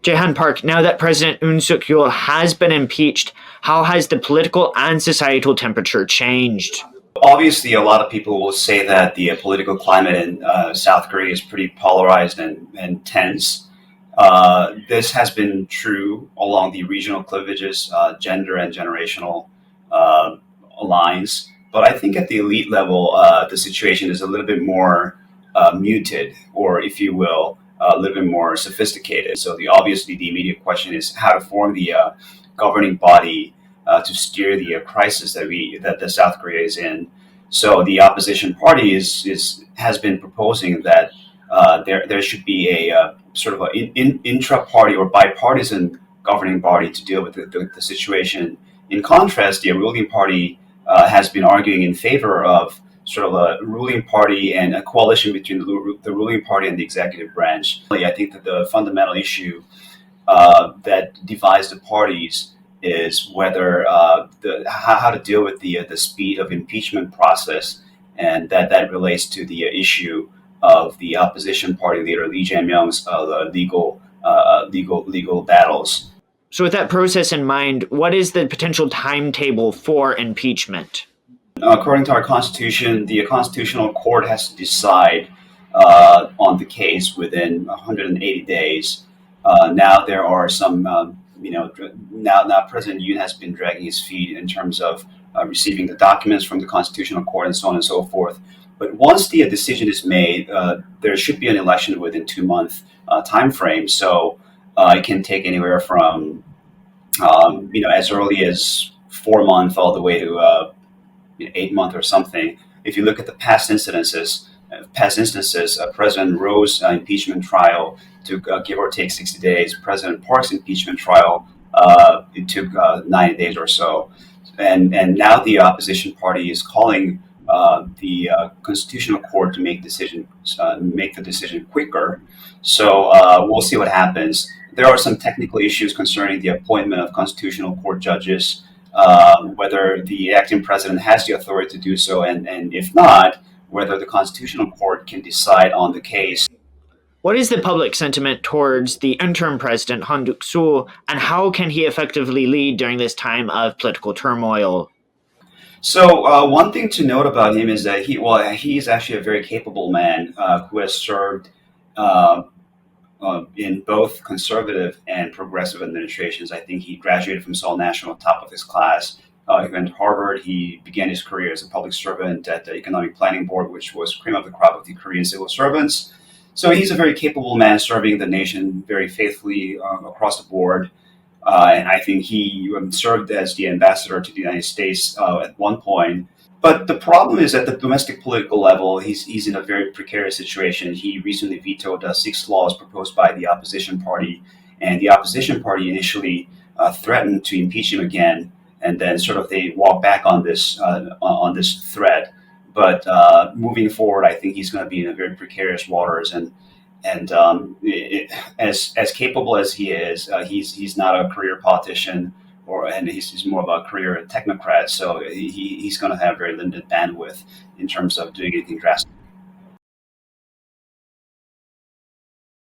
Jaehan Park, now that President Yoon Suk-yeol has been impeached, how has the political and societal temperature changed? Obviously, a lot of people will say that the political climate in South Korea is pretty polarized and tense. This has been true along the regional cleavages, gender and generational lines. But I think at the elite level, the situation is a little bit more muted, or if you will, a little bit more sophisticated. So obviously the immediate question is how to form the governing body to steer the crisis that the South Korea is in. So the opposition party has been proposing that there should be a sort of an intra-party or bipartisan governing body to deal with the situation. In contrast, the ruling party has been arguing in favor of sort of a ruling party and a coalition between the ruling party and the executive branch. I think that the fundamental issue that divides the parties is whether how to deal with the speed of impeachment process, and that relates to the issue of the opposition party leader Lee Jae-myung's legal battles. So with that process in mind, what is the potential timetable for impeachment? According to our Constitution, the Constitutional Court has to decide on the case within 180 days. Now there are some, now President Yoon has been dragging his feet in terms of receiving the documents from the Constitutional Court and so on and so forth. But once the decision is made, there should be an election within 2-month time frame. So it can take anywhere from, as early as 4 months all the way to 8 months or something. If you look at the past instances, President Roh's impeachment trial took give or take 60 days. President Park's impeachment trial it took 90 days or so, and now the opposition party is calling the Constitutional Court to make the decision quicker. So we'll see what happens. There are some technical issues concerning the appointment of Constitutional Court judges. Whether the acting president has the authority to do so, and if not, whether the Constitutional Court can decide on the case. What is the public sentiment towards the interim president, Han Duck-soo, and how can he effectively lead during this time of political turmoil? So one thing to note about him is that he's actually a very capable man who has served in both conservative and progressive administrations. I think he graduated from Seoul National, top of his class. He went to Harvard. He began his career as a public servant at the Economic Planning Board, which was cream of the crop of the Korean civil servants. So he's a very capable man serving the nation very faithfully across the board. And I think he served as the ambassador to the United States at one point. But the problem is at the domestic political level, he's in a very precarious situation. He recently vetoed 6 laws proposed by the opposition party, and the opposition party initially threatened to impeach him again, and then sort of they walked back on this threat. But moving forward, I think he's going to be in a very precarious waters, and as capable as he is, he's not a career politician. And he's more of a career technocrat, so he's going to have very limited bandwidth in terms of doing anything drastic.